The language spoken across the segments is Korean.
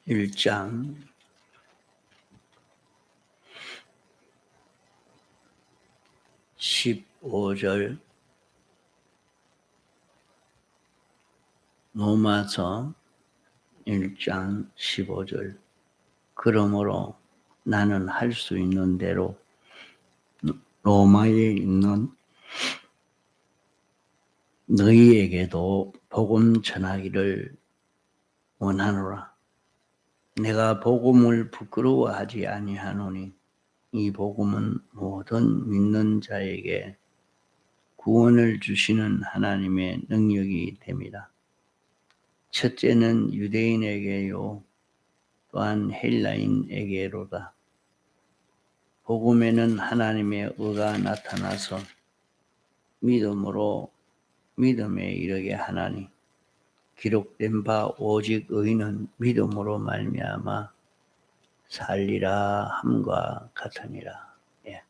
1장 15절 로마서 1장 15절 그러므로 나는 할 수 있는 대로 로마에 있는 너희에게도 복음 전하기를 원하노라. 내가 복음을 부끄러워하지 아니하노니 이 복음은 모든 믿는 자에게 구원을 주시는 하나님의 능력이 됨이라. 첫째는 유대인에게요 또한 헬라인에게로다. 복음에는 하나님의 의가 나타나서 믿음으로 믿음에 이르게 하나니 기록된 바 오직 의인은 믿음으로 말미암아 살리라 함과 같으니라. 예.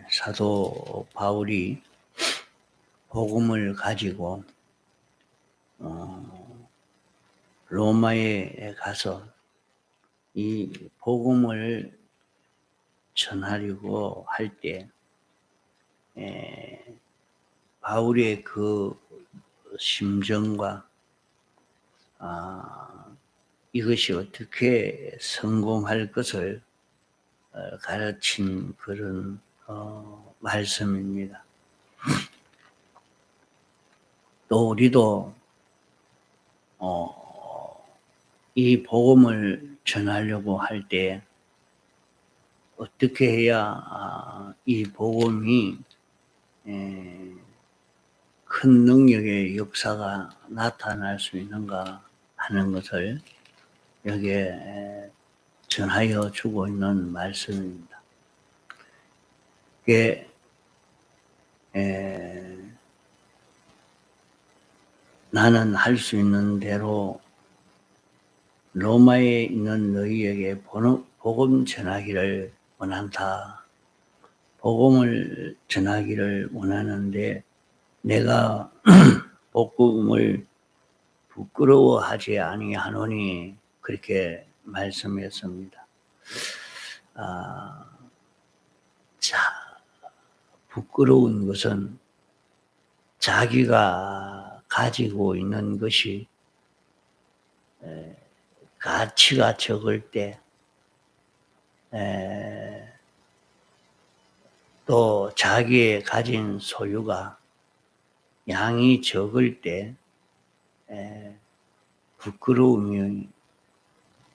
사도 바울이 복음을 가지고 로마에 가서 이 복음을 전하려고 할 때 바울의 그 심정과 이것이 어떻게 성공할 것을 가르친 그런 말씀입니다. 또 우리도 이 복음을 전하려고 할 때 어떻게 해야 이 복음이 큰 능력의 역사가 나타날 수 있는가 하는 것을 여기에 전하여 주고 있는 말씀입니다. 이게 나는 할 수 있는 대로 로마에 있는 너희에게 복음 전하기를 원한다. 복음을 전하기를 원하는데 내가 복음을 부끄러워하지 아니하노니 그렇게 말씀했습니다. 부끄러운 것은 자기가 가지고 있는 것이 가치가 적을 때, 또 자기의 가진 소유가 양이 적을 때 부끄러움이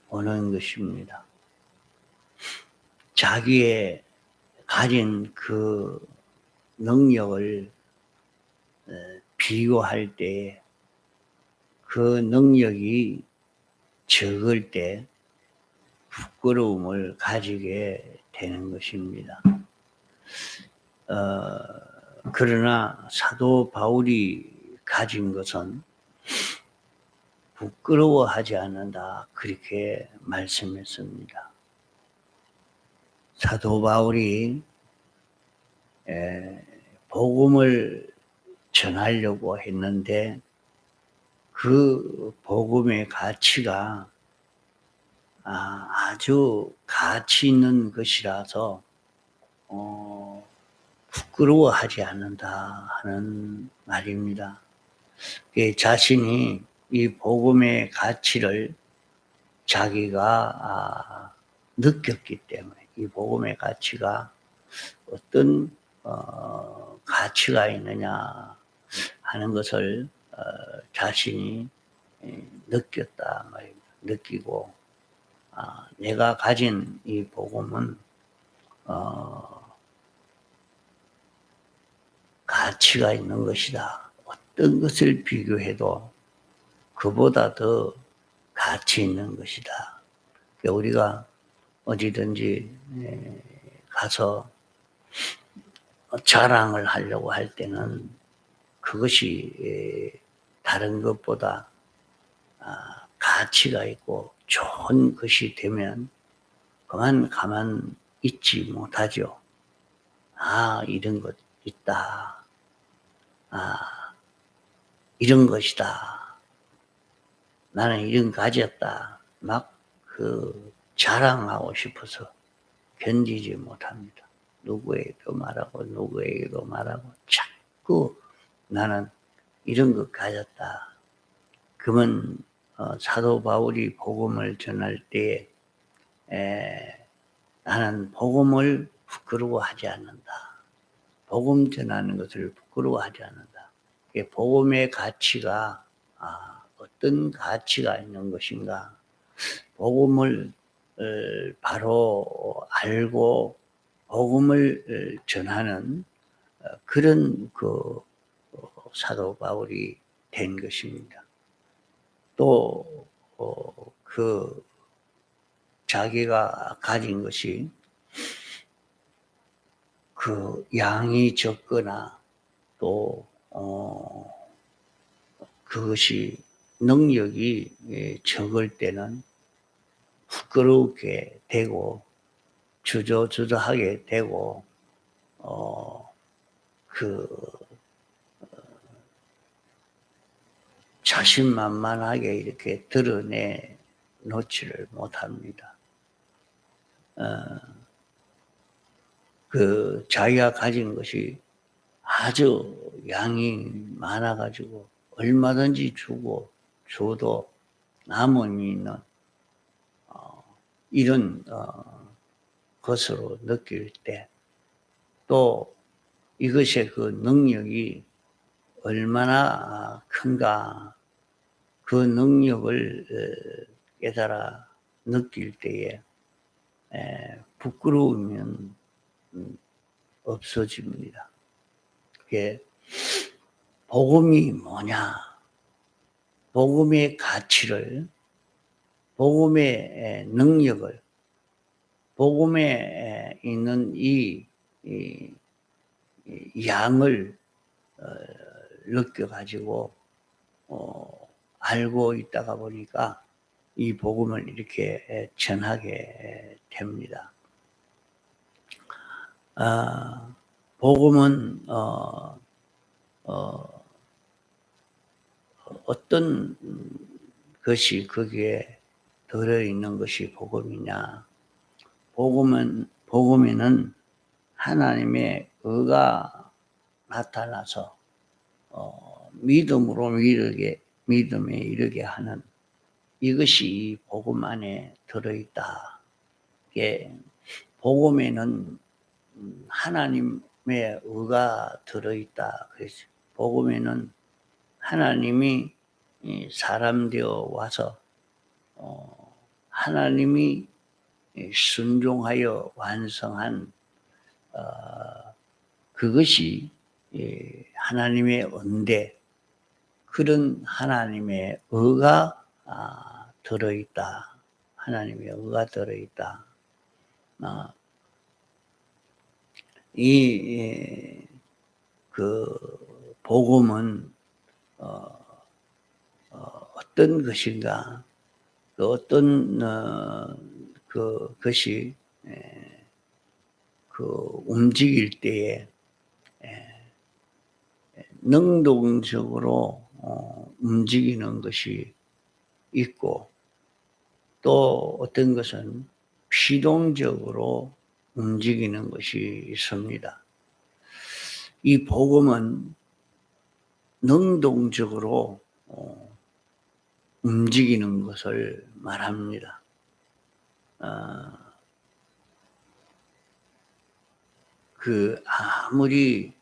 오는 것입니다. 자기의 가진 그 능력을 비교할 때 그 능력이 적을 때 부끄러움을 가지게 되는 것입니다. 그러나 사도 바울이 가진 것은 부끄러워하지 않는다. 그렇게 말씀했습니다. 사도 바울이 복음을 전하려고 했는데 그 복음의 가치가 아주 가치 있는 것이라서 부끄러워하지 않는다 하는 말입니다. 자신이 이 복음의 가치를 자기가 느꼈기 때문에 이 복음의 가치가 어떤 가치가 있느냐 하는 것을 자신이 느꼈다 말입니다. 느끼고 내가 가진 이 복음은 가치가 있는 것이다. 어떤 것을 비교해도 그보다 더 가치 있는 것이다. 우리가 어디든지 가서 자랑을 하려고 할 때는 그것이 다른 것보다 가치가 있고 좋은 것이 되면 그만 가만 있지 못하죠. 이런 것 있다. 아, 이런 것이다. 나는 이런 가졌다. 막 자랑하고 싶어서 견디지 못합니다. 누구에게도 말하고 누구에게도 말하고 자꾸 나는 이런 것 가졌다. 그러면 사도 바울이 복음을 전할 때에 나는 복음을 부끄러워하지 않는다. 복음 전하는 것을 부끄러워하지 않는다. 복음의 가치가 어떤 가치가 있는 것인가. 복음을 바로 알고 복음을 전하는 그런 사도 바울이 된 것입니다. 또 자기가 가진 것이 양이 적거나 또 그것이 능력이 적을 때는 부끄럽게 되고 주저주저하게 되고 자신만만하게 이렇게 드러내 놓지를 못합니다. 자기가 가진 것이 아주 양이 많아가지고 얼마든지 줘도 남음이 있는 이런 것으로 느낄 때 또 이것의 능력이 얼마나 큰가 그 능력을 깨달아 느낄 때에 부끄러우면 없어집니다. 그게 복음이 뭐냐? 복음의 가치를, 복음의 능력을, 복음에 있는 이 양을 느껴가지고 알고 있다가 보니까 이 복음을 이렇게 전하게 됩니다. 복음은 어떤 것이 거기에 들어있는 것이 복음이냐? 복음에는 하나님의 의가 나타나서 믿음에 이르게 하는 이것이 복음 안에 들어있다. 복음에는 하나님의 의가 들어있다. 그래서 복음에는 하나님이 사람 되어 와서 하나님이 순종하여 완성한 그것이 하나님의 은혜, 그런 하나님의 의가 들어있다. 하나님의 의가 들어있다. 복음은 어떤 것인가? 어떤 것이 움직일 때에 능동적으로 움직이는 것이 있고 또 어떤 것은 피동적으로 움직이는 것이 있습니다. 이 복음은 능동적으로 움직이는 것을 말합니다. 아무리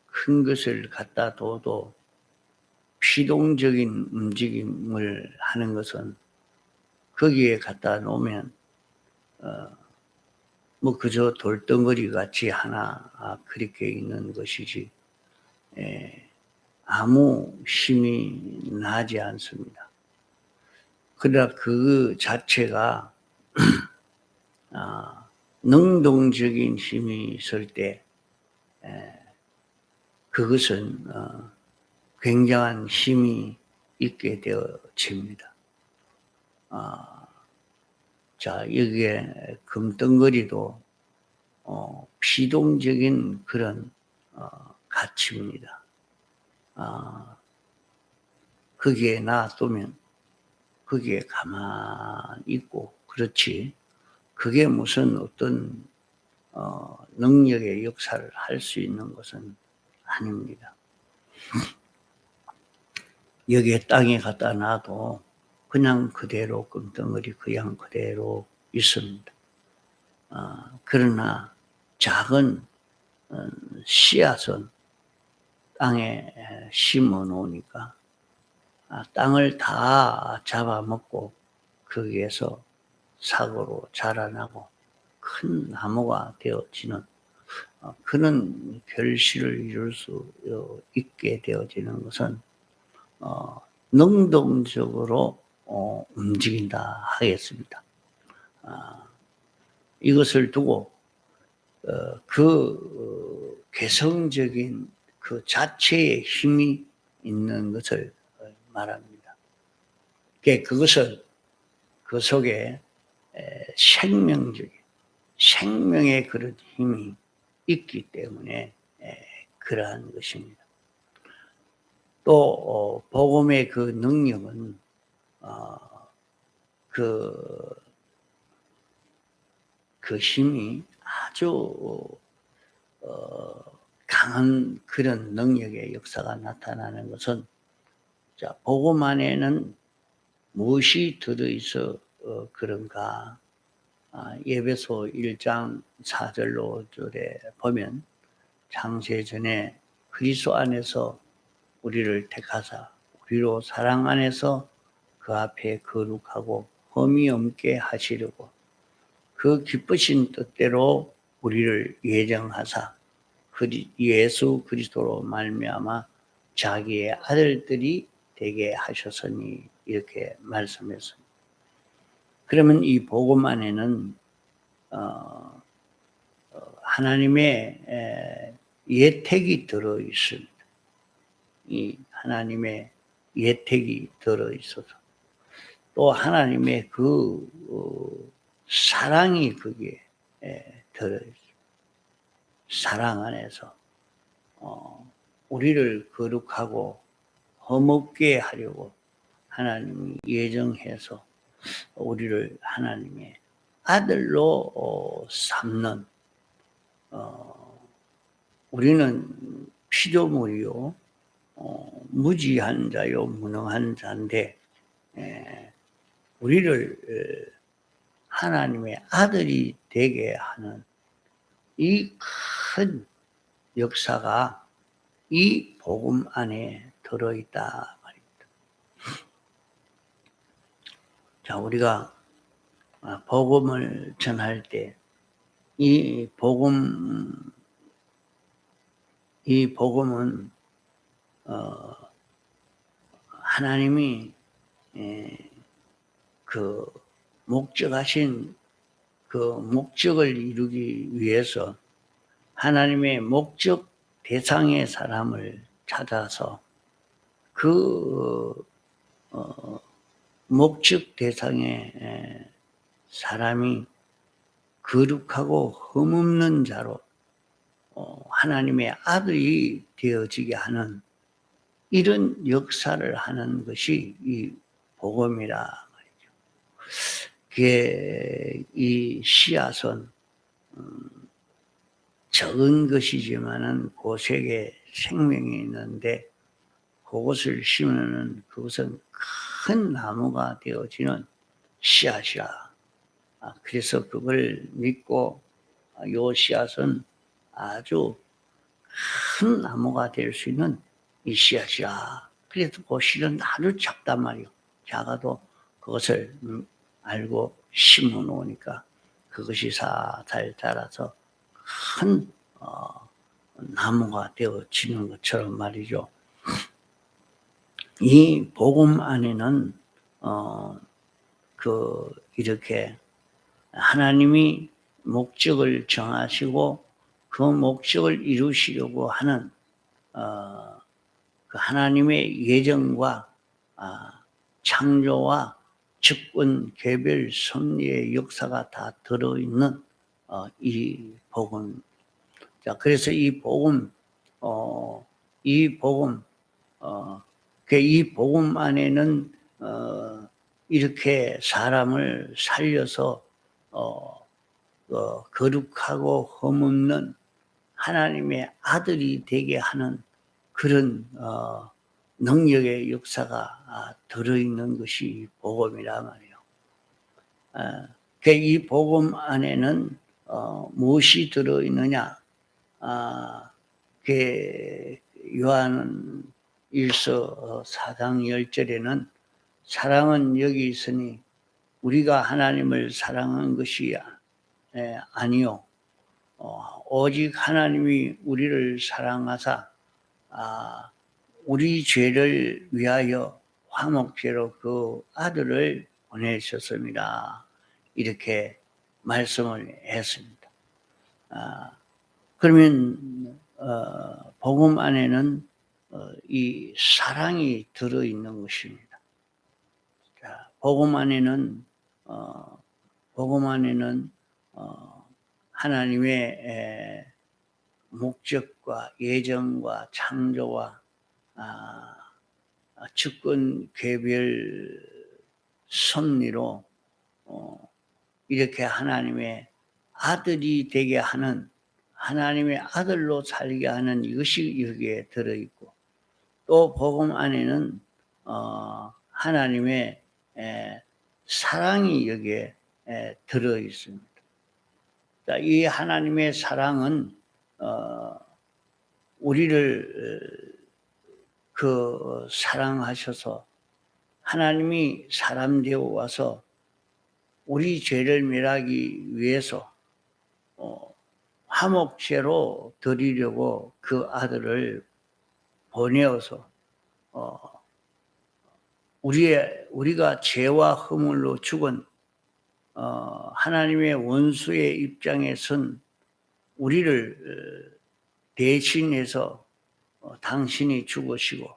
큰 것을 갖다 둬도 피동적인 움직임을 하는 것은 거기에 갖다 놓으면 그저 돌덩어리 같이 하나 그렇게 있는 것이지 아무 힘이 나지 않습니다. 그러나 그 자체가 능동적인 힘이 있을 때 그것은 굉장한 힘이 있게 되어집니다. 자, 여기에 금덩어리도 피동적인 그런 가치입니다. 거기에 놔두면 거기에 가만히 있고 그렇지, 그게 무슨 어떤 능력의 역사를 할 수 있는 것은 아닙니다. 여기에 땅에 갖다 놔도 그냥 그대로 끔덩어리 그냥 그대로 있습니다. 그러나 작은 씨앗은 땅에 심어 놓으니까 땅을 다 잡아먹고 거기에서 사고로 자라나고 큰 나무가 되어지는 그런 결실을 이룰 수 있게 되어지는 것은 능동적으로 움직인다 하겠습니다. 이것을 두고 그 개성적인 그 자체의 힘이 있는 것을 말합니다. 그것은 그 속에 생명의 그런 힘이 있기 때문에 그러한 것입니다. 또 복음의 그 능력은 그 힘이 아주 강한 그런 능력의 역사가 나타나는 것은, 자, 복음 안에는 무엇이 들어있어 그런가? 에베소 1장 4절로 5절에 보면 창세전에 그리스도 안에서 우리를 택하사 우리로 사랑 안에서 그 앞에 거룩하고 흠이 없게 하시려고 그 기쁘신 뜻대로 우리를 예정하사 예수 그리스도로 말미암아 자기의 아들들이 되게 하셨으니, 이렇게 말씀했습니다. 그러면 이 복음 안에는 하나님의 예택이 들어 있습니다. 이 하나님의 예택이 들어 있어서 또 하나님의 그 사랑이 거기에 들어 있습니다. 사랑 안에서 우리를 거룩하고 흠없게 하려고 하나님이 예정해서 우리를 하나님의 아들로 삼는, 우리는 피조물이요 무지한 자요 무능한 자인데 우리를 하나님의 아들이 되게 하는 이 큰 역사가 이 복음 안에 들어있다 말입니다. 자, 우리가 복음을 전할 때 이 복음은 하나님이 그 목적하신 그 목적을 이루기 위해서 하나님의 목적 대상의 사람을 찾아서 그 목적 대상의 사람이 거룩하고 흠없는 자로 하나님의 아들이 되어지게 하는 이런 역사를 하는 것이 이 복음이라 말이죠. 그게 이 씨앗은 적은 것이지만은 그 속에 생명이 있는데 그것을 심으면 그것은 큰 나무가 되어지는 씨앗이라. 그래서 그걸 믿고 요 씨앗은 아주 큰 나무가 될 수 있는 이 씨앗이라. 그래도 그 씨는 아주 작단 말이요. 작아도 그것을 알고 심어 놓으니까 그것이 살살 자라서 큰 나무가 되어지는 것처럼 말이죠. 이 복음 안에는 이렇게 하나님이 목적을 정하시고 그 목적을 이루시려고 하는 그 하나님의 예정과 창조와 집권, 개별, 섭리의 역사가 다 들어있는 이 복음. 자, 그래서 이 복음 이 복음, 이 복음 안에는 이렇게 사람을 살려서 거룩하고 흠없는 하나님의 아들이 되게 하는 그런 능력의 역사가 들어있는 것이 복음이라 말이에요. 이 복음 안에는 무엇이 들어있느냐? 요한 1서 4장 10절에는 사랑은 여기 있으니 우리가 하나님을 사랑한 것이 아니요 오직 하나님이 우리를 사랑하사 우리 죄를 위하여 화목제로 그 아들을 보내셨습니다. 이렇게 말씀을 했습니다. 그러면 복음 안에는 이 사랑이 들어있는 것입니다. 자, 복음 안에는 하나님의 목적과 예정과 창조와 주권 개별 섭리로 이렇게 하나님의 아들이 되게 하는, 하나님의 아들로 살게 하는 이것이 여기에 들어있고, 또 복음 안에는 하나님의 사랑이 여기에 들어있습니다. 이 하나님의 사랑은 우리를 사랑하셔서 하나님이 사람 되어 와서 우리 죄를 멸하기 위해서 화목제로 드리려고 그 아들을 보내어서 우리가 죄와 허물로 죽은 하나님의 원수의 입장에 선 우리를 대신해서 당신이 죽으시고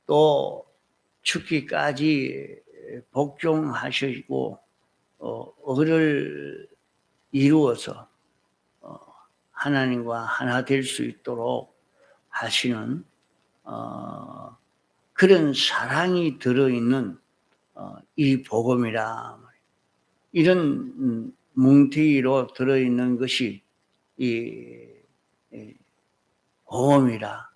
또 죽기까지 복종하시고 의를 이루어서 하나님과 하나 될 수 있도록 하시는 그런 사랑이 들어있는 이 복음이라. 이런 뭉티기로 들어있는 것이 이 복음이라.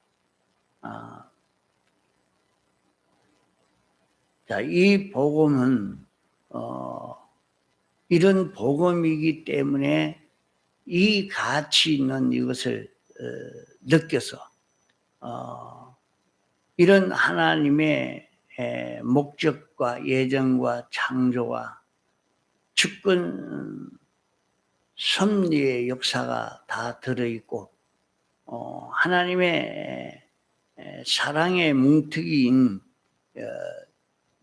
자, 이 복음은 이런 복음이기 때문에 이 가치 있는 이것을 느껴서 이런 하나님의 목적과 예정과 창조와 주권 섭리의 역사가 다 들어있고 하나님의 사랑의 뭉트기인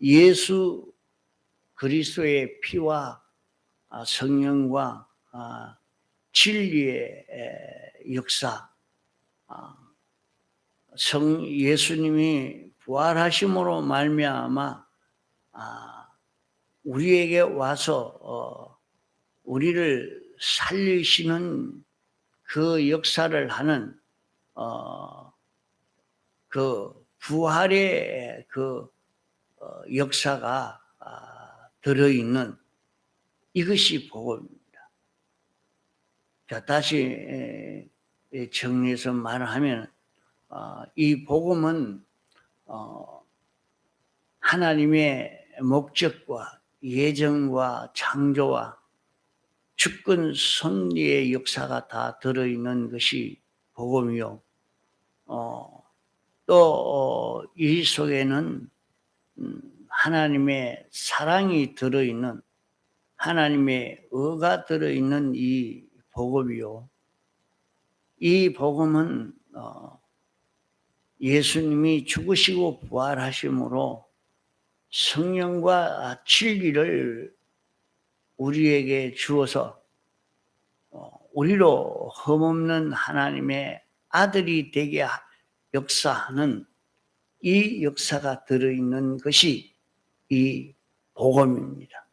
예수 그리스도의 피와 성령과 진리의 역사, 예수님이 부활하심으로 말미암아 우리에게 와서 우리를 살리시는 그 역사를 하는 그 부활의 그 역사가 들어있는 이것이 복음입니다. 자, 다시 정리해서 말하면 이 복음은 하나님의 목적과 예정과 창조와 주권 섭리의 역사가 다 들어있는 것이 복음이요. 또 이 속에는 하나님의 사랑이 들어있는, 하나님의 의가 들어있는 이 복음이요. 이 복음은 예수님이 죽으시고 부활하심으로 성령과 진리를 우리에게 주어서 우리로 흠없는 하나님의 아들이 되게 역사하는 이 역사가 들어있는 것이 이 복음입니다.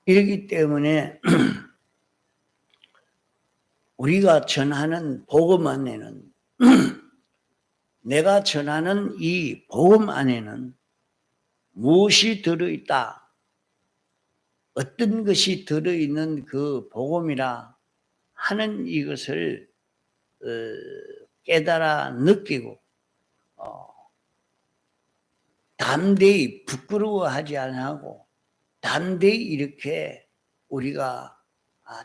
이렇기 때문에 우리가 전하는 복음 안에는 내가 전하는 이 복음 안에는 무엇이 들어있다, 어떤 것이 들어있는 그 복음이라 하는 이것을 깨달아 느끼고 담대히 부끄러워하지 않고 담대히 이렇게 우리가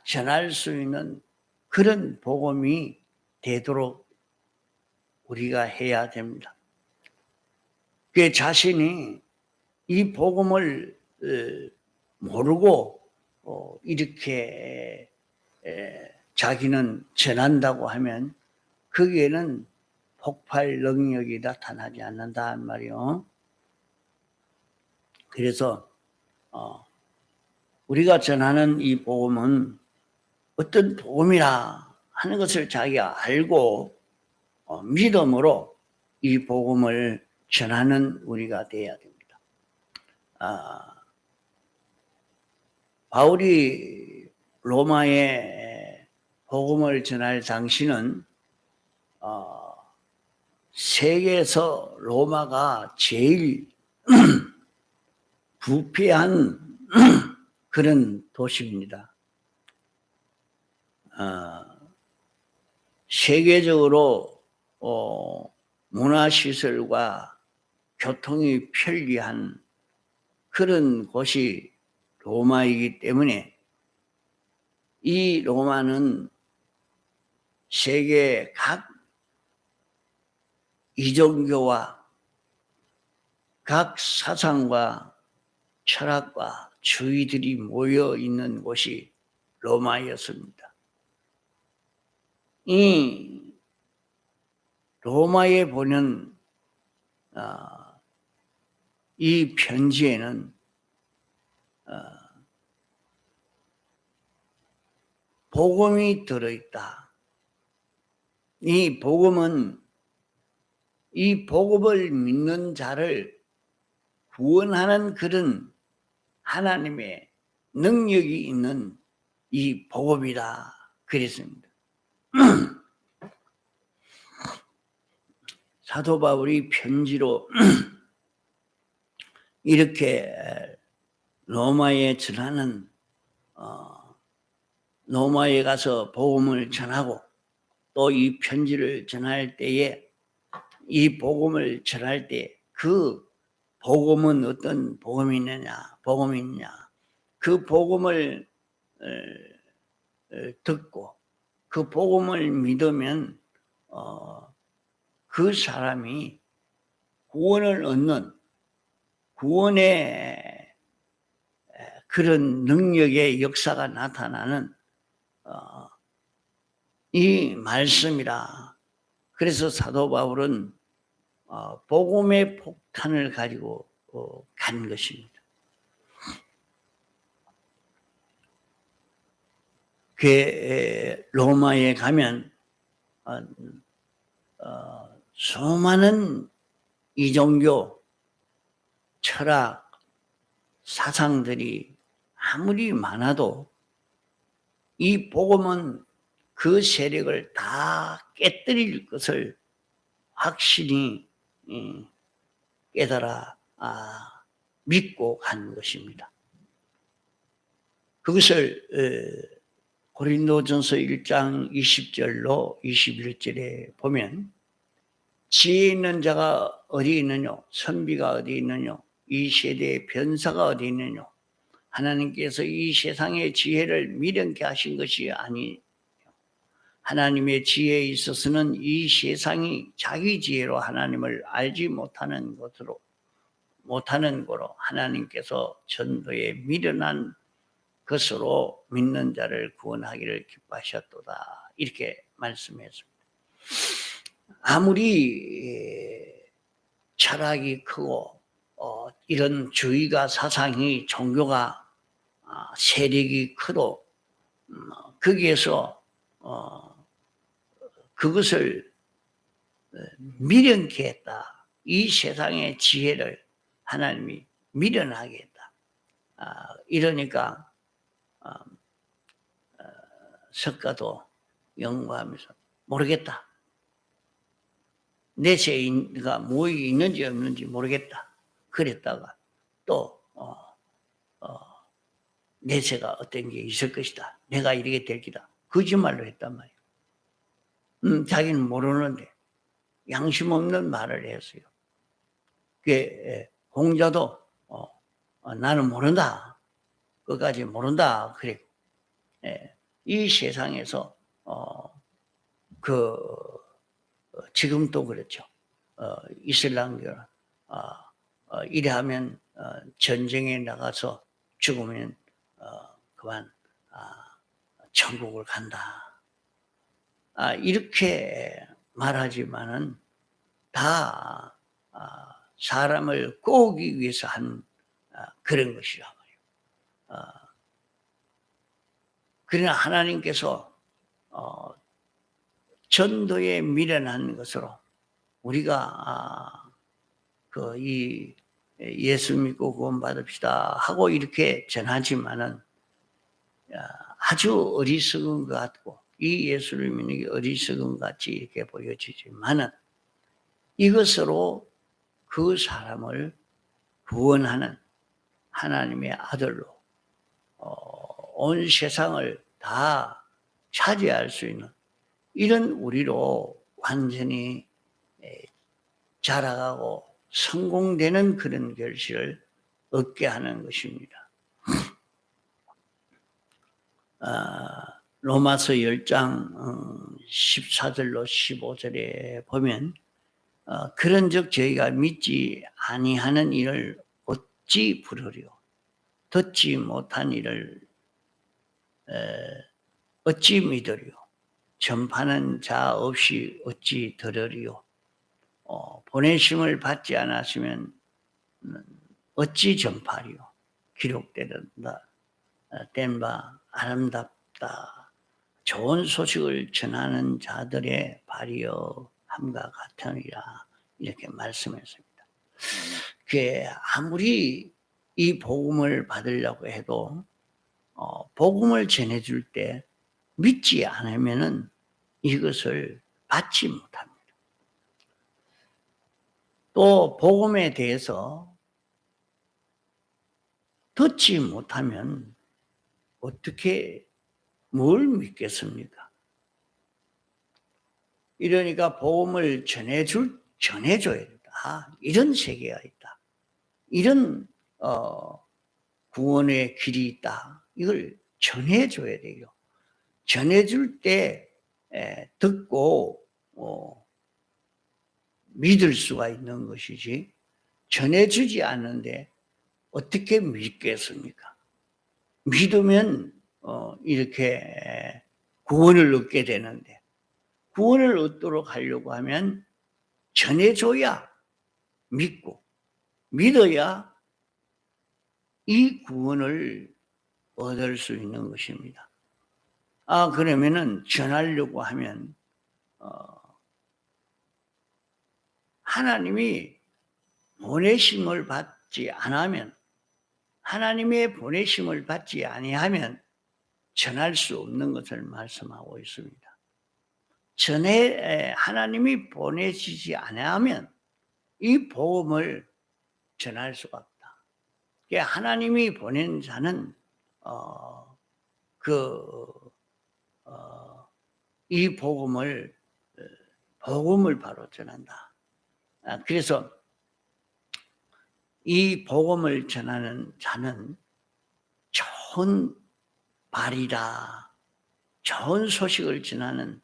전할 수 있는 그런 복음이 되도록 우리가 해야 됩니다. 그 자신이 이 복음을 모르고 이렇게 자기는 전한다고 하면 거기에는 폭발 능력이 나타나지 않는단 말이요. 그래서 우리가 전하는 이 복음은 어떤 복음이라 하는 것을 자기가 알고 믿음으로 이 복음을 전하는 우리가 되어야 됩니다. 바울이 로마에 복음을 전할 당시는 세계에서 로마가 제일 부패한 그런 도시입니다. 세계적으로 문화시설과 교통이 편리한 그런 곳이 로마이기 때문에 이 로마는 세계 각 이종교와 각 사상과 철학과 주의들이 모여 있는 곳이 로마였습니다. 이 로마에 보는 이 편지에는 복음이 들어있다. 이 복음은 이 복음을 믿는 자를 구원하는 그런 하나님의 능력이 있는 이 복음이다 그랬습니다. 사도 바울이 편지로 이렇게 로마에 전하는 로마에 가서 복음을 전하고 또 이 편지를 전할 때에 이 복음을 전할 때 그 복음은 어떤 복음이 있느냐, 그 복음을 듣고 그 복음을 믿으면 그 사람이 구원을 얻는 구원의 그런 능력의 역사가 나타나는 이 말씀이라. 그래서 사도 바울은 복음의 폭탄을 가지고 간 것입니다. 그 로마에 가면 수많은 이종교, 철학, 사상들이 아무리 많아도 이 복음은 그 세력을 다 깨뜨릴 것을 확신히 깨달아 믿고 간 것입니다. 그것을 고린도전서 1장 20절로 21절에 보면 지혜 있는 자가 어디 있느냐, 선비가 어디 있느냐, 이 세대의 변사가 어디 있느냐, 하나님께서 이 세상의 지혜를 미련케 하신 것이 아니, 하나님의 지혜에 있어서는 이 세상이 자기 지혜로 하나님을 알지 못하는 거로 하나님께서 전도에 미련한 것으로 믿는 자를 구원하기를 기뻐하셨도다. 이렇게 말씀했습니다. 아무리 철학이 크고 이런 주의가 사상이 종교가 세력이 크도 거기에서 그것을 미련케 했다. 이 세상의 지혜를 하나님이 미련하게 했다. 이러니까 석가도 연구하면서 모르겠다. 내세가 무엇이 있는지 없는지 모르겠다. 그랬다가 또 내세가 어떤 게 있을 것이다. 내가 이렇게 될 기다. 거짓말로 했단 말이에요. 자기는 모르는데 양심 없는 말을 했어요. 그게 공자도 나는 모른다. 끝까지 모른다. 그래. 이 세상에서 지금도 그렇죠. 이슬람교는 이래하면 전쟁에 나가서 죽으면 그만 천국을 간다. 이렇게 말하지만은 다 사람을 꼬기 위해서 한 그런 것이란 말이에요. 그러나 하나님께서 전도에 미련한 것으로 우리가 이 예수 믿고 구원받읍시다 하고 이렇게 전하지만은 아주 어리석은 것 같고 이 예수를 믿는 게 어리석은 것 같이 이렇게 보여지지만은 이것으로 그 사람을 구원하는 하나님의 아들로 온 세상을 다 차지할 수 있는 이런 우리로 완전히 자라가고 성공되는 그런 결실을 얻게 하는 것입니다. 로마서 10장 14절로 15절에 보면 그런즉 저희가 믿지 아니하는 일을 어찌 부르리요 듣지 못한 일을 어찌 믿으리요 전파하는 자 없이 어찌 들으리요 보내심을 받지 않았으면 어찌 전파하리요 기록된 바 아름답다 좋은 소식을 전하는 자들의 발이여 함과 같으니라 이렇게 말씀했습니다. 그게 아무리 이 복음을 받으려고 해도 복음을 전해줄 때 믿지 않으면은 이것을 받지 못합니다. 또 복음에 대해서 듣지 못하면 어떻게 뭘 믿겠습니까? 이러니까 복음을 전해줘야 된다. 이런 세계가 있다. 이런 구원의 길이 있다. 이걸 전해줘야 돼요. 전해줄 때 듣고 믿을 수가 있는 것이지 전해주지 않는데 어떻게 믿겠습니까? 믿으면 이렇게 구원을 얻게 되는데 구원을 얻도록 하려고 하면 전해줘야 믿고 믿어야 이 구원을 얻을 수 있는 것입니다. 그러면은 전하려고 하면 하나님이 보내심을 받지 않으면 하나님의 보내심을 받지 아니하면 전할 수 없는 것을 말씀하고 있습니다. 하나님이 보내시지 않으면 이 복음을 전할 수가 없다. 하나님이 보낸 자는 이 복음을 바로 전한다. 그래서 이 복음을 전하는 자는 좋은 발이라, 좋은 소식을 전하는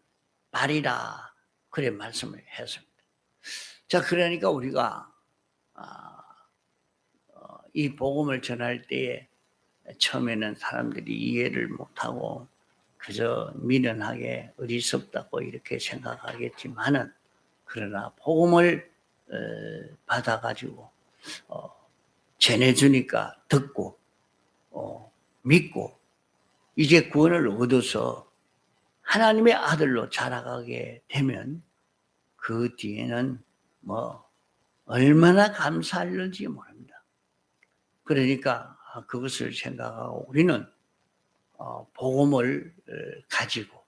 발이라 그래 말씀을 했습니다. 자, 그러니까 우리가 이 복음을 전할 때에 처음에는 사람들이 이해를 못하고 그저 미련하게 어리석다고 이렇게 생각하겠지만은 그러나 복음을 받아가지고 전해주니까 듣고 믿고 이제 구원을 얻어서 하나님의 아들로 자라가게 되면 그 뒤에는 얼마나 감사할는지 모릅니다. 그러니까 그것을 생각하고 우리는 복음을 가지고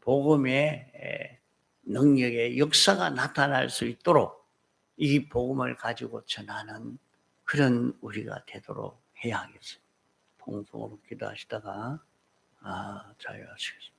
복음에 능력의 역사가 나타날 수 있도록 이 복음을 가지고 전하는 그런 우리가 되도록 해야 하겠습니다. 통성으로 기도하시다가 자유하시겠습니다.